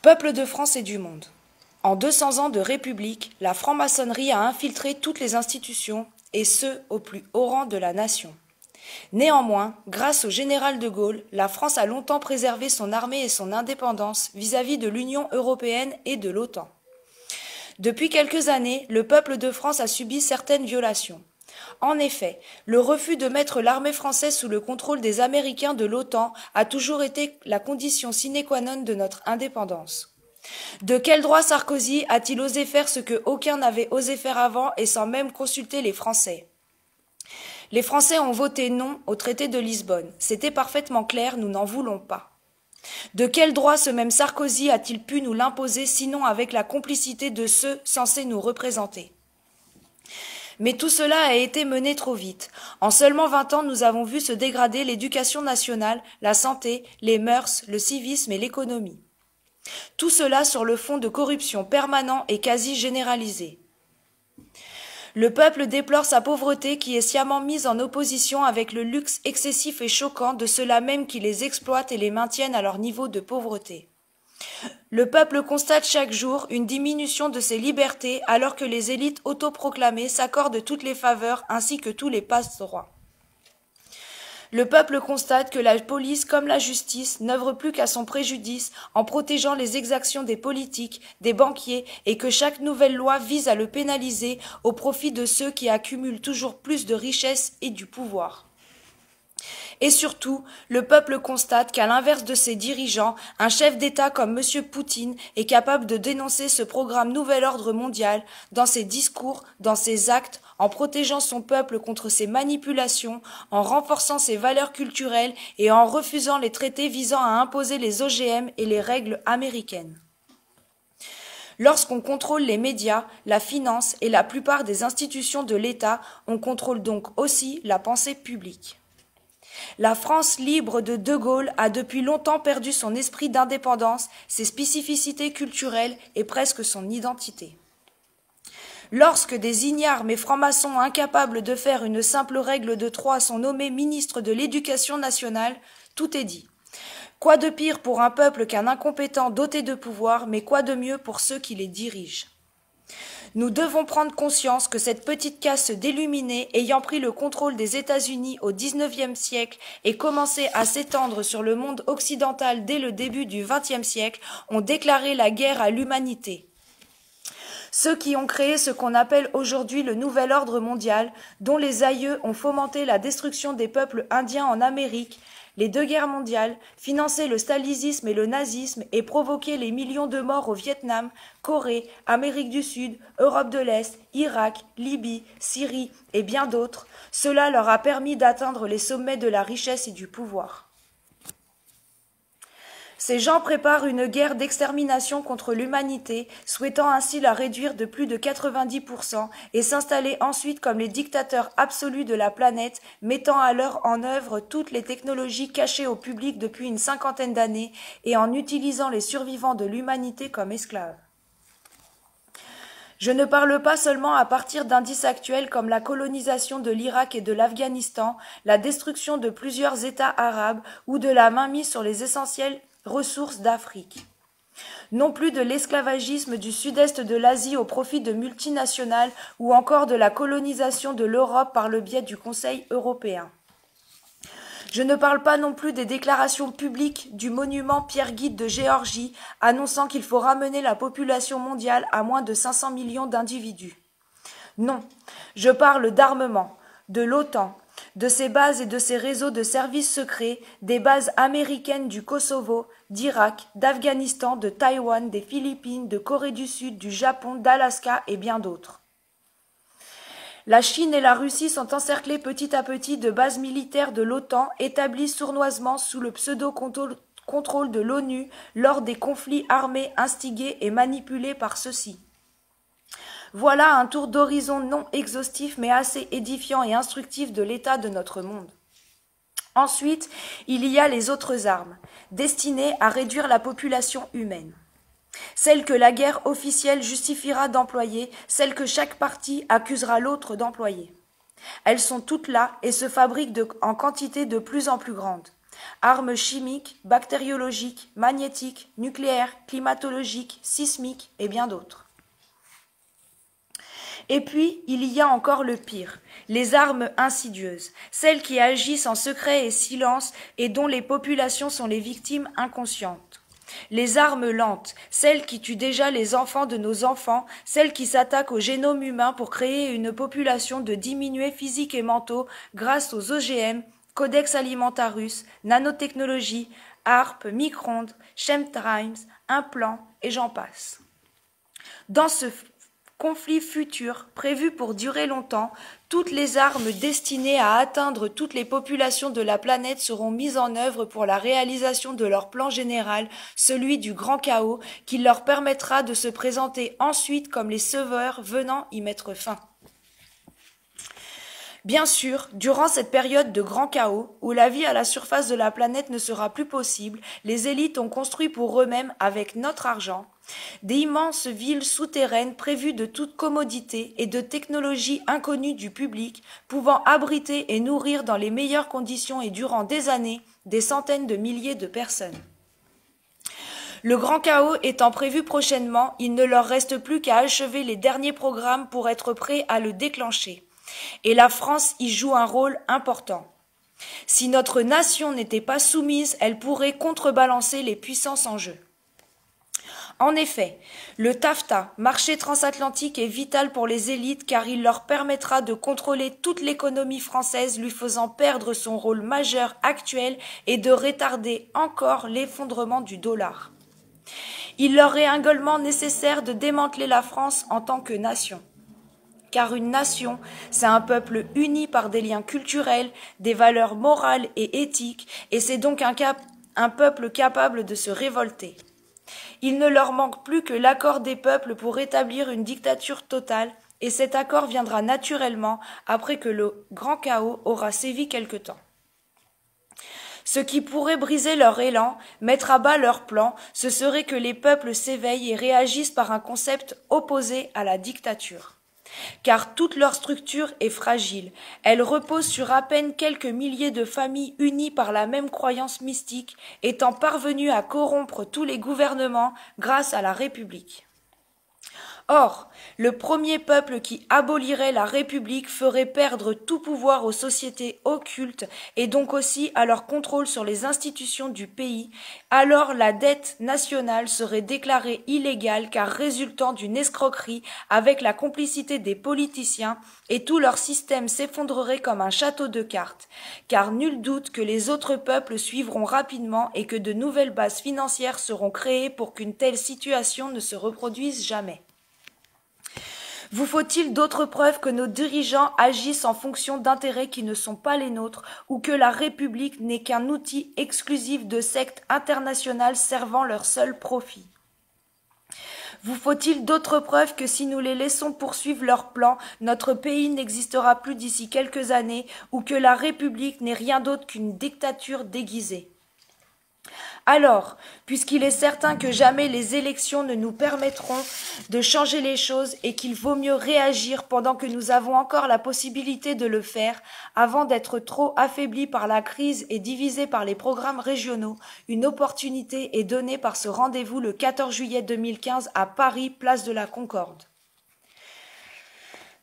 Peuple de France et du monde. En 200 ans de République, la franc-maçonnerie a infiltré toutes les institutions, et ce, au plus haut rang de la nation. Néanmoins, grâce au général de Gaulle, la France a longtemps préservé son armée et son indépendance vis-à-vis de l'Union européenne et de l'OTAN. Depuis quelques années, le peuple de France a subi certaines violations. En effet, le refus de mettre l'armée française sous le contrôle des Américains de l'OTAN a toujours été la condition sine qua non de notre indépendance. De quel droit Sarkozy a-t-il osé faire ce que aucun n'avait osé faire avant et sans même consulter les Français? Les Français ont voté non au traité de Lisbonne. C'était parfaitement clair, nous n'en voulons pas. De quel droit ce même Sarkozy a-t-il pu nous l'imposer, sinon avec la complicité de ceux censés nous représenter? Mais tout cela a été mené trop vite. En seulement 20 ans, nous avons vu se dégrader l'éducation nationale, la santé, les mœurs, le civisme et l'économie. Tout cela sur le fond de corruption permanent et quasi généralisée. Le peuple déplore sa pauvreté qui est sciemment mise en opposition avec le luxe excessif et choquant de ceux-là même qui les exploitent et les maintiennent à leur niveau de pauvreté. Le peuple constate chaque jour une diminution de ses libertés alors que les élites autoproclamées s'accordent toutes les faveurs ainsi que tous les passe-droits. Le peuple constate que la police comme la justice n'œuvrent plus qu'à son préjudice en protégeant les exactions des politiques, des banquiers et que chaque nouvelle loi vise à le pénaliser au profit de ceux qui accumulent toujours plus de richesses et du pouvoir. Et surtout, le peuple constate qu'à l'inverse de ses dirigeants, un chef d'État comme M. Poutine est capable de dénoncer ce programme Nouvel Ordre Mondial dans ses discours, dans ses actes, en protégeant son peuple contre ses manipulations, en renforçant ses valeurs culturelles et en refusant les traités visant à imposer les OGM et les règles américaines. Lorsqu'on contrôle les médias, la finance et la plupart des institutions de l'État, on contrôle donc aussi la pensée publique. La France libre de Gaulle a depuis longtemps perdu son esprit d'indépendance, ses spécificités culturelles et presque son identité. Lorsque des ignares mais francs-maçons incapables de faire une simple règle de 3 sont nommés ministres de l'Éducation nationale, tout est dit. Quoi de pire pour un peuple qu'un incompétent doté de pouvoir, mais quoi de mieux pour ceux qui les dirigent? Nous devons prendre conscience que cette petite caste d'illuminés ayant pris le contrôle des États-Unis au XIXe siècle et commencé à s'étendre sur le monde occidental dès le début du XXe siècle ont déclaré la guerre à l'humanité. Ceux qui ont créé ce qu'on appelle aujourd'hui le Nouvel Ordre Mondial, dont les aïeux ont fomenté la destruction des peuples indiens en Amérique, les 2 guerres mondiales, financé le stalinisme et le nazisme et provoqué les millions de morts au Vietnam, Corée, Amérique du Sud, Europe de l'Est, Irak, Libye, Syrie et bien d'autres, cela leur a permis d'atteindre les sommets de la richesse et du pouvoir. Ces gens préparent une guerre d'extermination contre l'humanité, souhaitant ainsi la réduire de plus de 90% et s'installer ensuite comme les dictateurs absolus de la planète, mettant alors en œuvre toutes les technologies cachées au public depuis une 50aine d'années et en utilisant les survivants de l'humanité comme esclaves. Je ne parle pas seulement à partir d'indices actuels comme la colonisation de l'Irak et de l'Afghanistan, la destruction de plusieurs États arabes ou de la mainmise sur les essentiels ressources d'Afrique. Non plus de l'esclavagisme du sud-est de l'Asie au profit de multinationales ou encore de la colonisation de l'Europe par le biais du Conseil européen. Je ne parle pas non plus des déclarations publiques du monument Pierre-Guide de Géorgie annonçant qu'il faut ramener la population mondiale à moins de 500 millions d'individus. Non, je parle d'armement, de l'OTAN, de ses bases et de ses réseaux de services secrets, des bases américaines du Kosovo, d'Irak, d'Afghanistan, de Taïwan, des Philippines, de Corée du Sud, du Japon, d'Alaska et bien d'autres. La Chine et la Russie sont encerclées petit à petit de bases militaires de l'OTAN établies sournoisement sous le pseudo-contrôle de l'ONU lors des conflits armés instigés et manipulés par ceux-ci. Voilà un tour d'horizon non exhaustif mais assez édifiant et instructif de l'état de notre monde. Ensuite, il y a les autres armes, destinées à réduire la population humaine. Celles que la guerre officielle justifiera d'employer, celles que chaque parti accusera l'autre d'employer. Elles sont toutes là et se fabriquent en quantité de plus en plus grande. armes chimiques, bactériologiques, magnétiques, nucléaires, climatologiques, sismiques et bien d'autres. Et puis, il y a encore le pire, les armes insidieuses, celles qui agissent en secret et silence et dont les populations sont les victimes inconscientes. Les armes lentes, celles qui tuent déjà les enfants de nos enfants, celles qui s'attaquent au génome humain pour créer une population de diminués physiques et mentaux grâce aux OGM, Codex Alimentarius, nanotechnologie, harpe, micro-ondes, chemtrails, implants et j'en passe. Dans ce conflit futur, prévu pour durer longtemps, toutes les armes destinées à atteindre toutes les populations de la planète seront mises en œuvre pour la réalisation de leur plan général, celui du grand chaos, qui leur permettra de se présenter ensuite comme les sauveurs venant y mettre fin. Bien sûr, durant cette période de grand chaos, où la vie à la surface de la planète ne sera plus possible, les élites ont construit pour eux-mêmes, avec notre argent, des immenses villes souterraines prévues de toute commodité et de technologies inconnues du public, pouvant abriter et nourrir dans les meilleures conditions et durant des années des centaines de milliers de personnes. Le grand chaos étant prévu prochainement, il ne leur reste plus qu'à achever les derniers programmes pour être prêts à le déclencher. Et la France y joue un rôle important. Si notre nation n'était pas soumise, elle pourrait contrebalancer les puissances en jeu. En effet, le TAFTA, marché transatlantique, est vital pour les élites car il leur permettra de contrôler toute l'économie française, lui faisant perdre son rôle majeur actuel et de retarder encore l'effondrement du dollar. Il leur est également nécessaire de démanteler la France en tant que nation. Car une nation, c'est un peuple uni par des liens culturels, des valeurs morales et éthiques, et c'est donc un peuple capable de se révolter. Il ne leur manque plus que l'accord des peuples pour établir une dictature totale, et cet accord viendra naturellement après que le grand chaos aura sévi quelque temps. Ce qui pourrait briser leur élan, mettre à bas leur plan, ce serait que les peuples s'éveillent et réagissent par un concept opposé à la dictature. Car toute leur structure est fragile. Elle repose sur à peine quelques milliers de familles unies par la même croyance mystique, étant parvenues à corrompre tous les gouvernements grâce à la République. Or, le premier peuple qui abolirait la République ferait perdre tout pouvoir aux sociétés occultes et donc aussi à leur contrôle sur les institutions du pays. Alors la dette nationale serait déclarée illégale car résultant d'une escroquerie avec la complicité des politiciens et tout leur système s'effondrerait comme un château de cartes. Car nul doute que les autres peuples suivront rapidement et que de nouvelles bases financières seront créées pour qu'une telle situation ne se reproduise jamais. Vous faut-il d'autres preuves que nos dirigeants agissent en fonction d'intérêts qui ne sont pas les nôtres ou que la République n'est qu'un outil exclusif de sectes internationales servant leur seul profit? Vous faut-il d'autres preuves que si nous les laissons poursuivre leur plan, notre pays n'existera plus d'ici quelques années ou que la République n'est rien d'autre qu'une dictature déguisée? Alors, puisqu'il est certain que jamais les élections ne nous permettront de changer les choses et qu'il vaut mieux réagir pendant que nous avons encore la possibilité de le faire, avant d'être trop affaiblis par la crise et divisés par les programmes régionaux, une opportunité est donnée par ce rendez-vous le 14 juillet 2015 à Paris, place de la Concorde.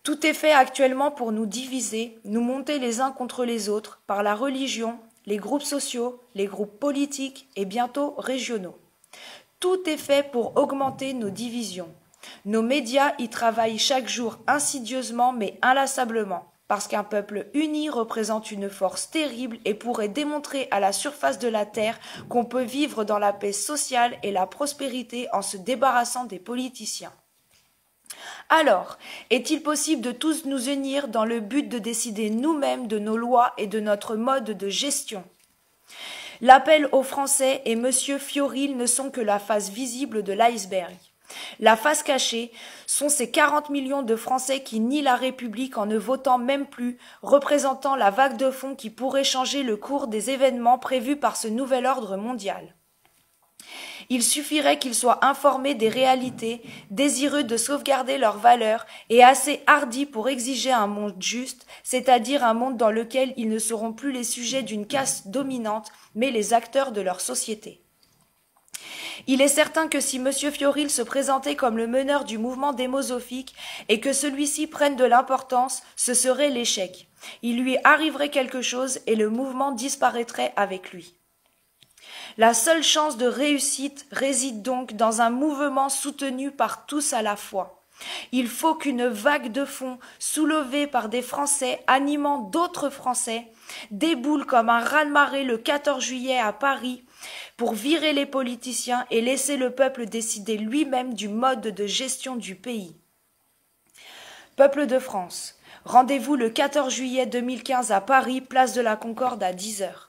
Tout est fait actuellement pour nous diviser, nous monter les uns contre les autres, par la religion, les groupes sociaux, les groupes politiques et bientôt régionaux. Tout est fait pour augmenter nos divisions. Nos médias y travaillent chaque jour insidieusement mais inlassablement, parce qu'un peuple uni représente une force terrible et pourrait démontrer à la surface de la terre qu'on peut vivre dans la paix sociale et la prospérité en se débarrassant des politiciens. Alors, est-il possible de tous nous unir dans le but de décider nous-mêmes de nos lois et de notre mode de gestion? L'appel aux Français et M. Fioril ne sont que la face visible de l'iceberg. La face cachée sont ces 40 millions de Français qui nient la République en ne votant même plus, représentant la vague de fond qui pourrait changer le cours des événements prévus par ce nouvel ordre mondial. Il suffirait qu'ils soient informés des réalités, désireux de sauvegarder leurs valeurs et assez hardis pour exiger un monde juste, c'est-à-dire un monde dans lequel ils ne seront plus les sujets d'une caste dominante, mais les acteurs de leur société. Il est certain que si M. Fiorile se présentait comme le meneur du mouvement démosophique et que celui-ci prenne de l'importance, ce serait l'échec. Il lui arriverait quelque chose et le mouvement disparaîtrait avec lui. La seule chance de réussite réside donc dans un mouvement soutenu par tous à la fois. Il faut qu'une vague de fonds, soulevée par des Français animant d'autres Français, déboule comme un raz-de-marée le 14 juillet à Paris pour virer les politiciens et laisser le peuple décider lui-même du mode de gestion du pays. Peuple de France, rendez-vous le 14 juillet 2015 à Paris, place de la Concorde à 10 h.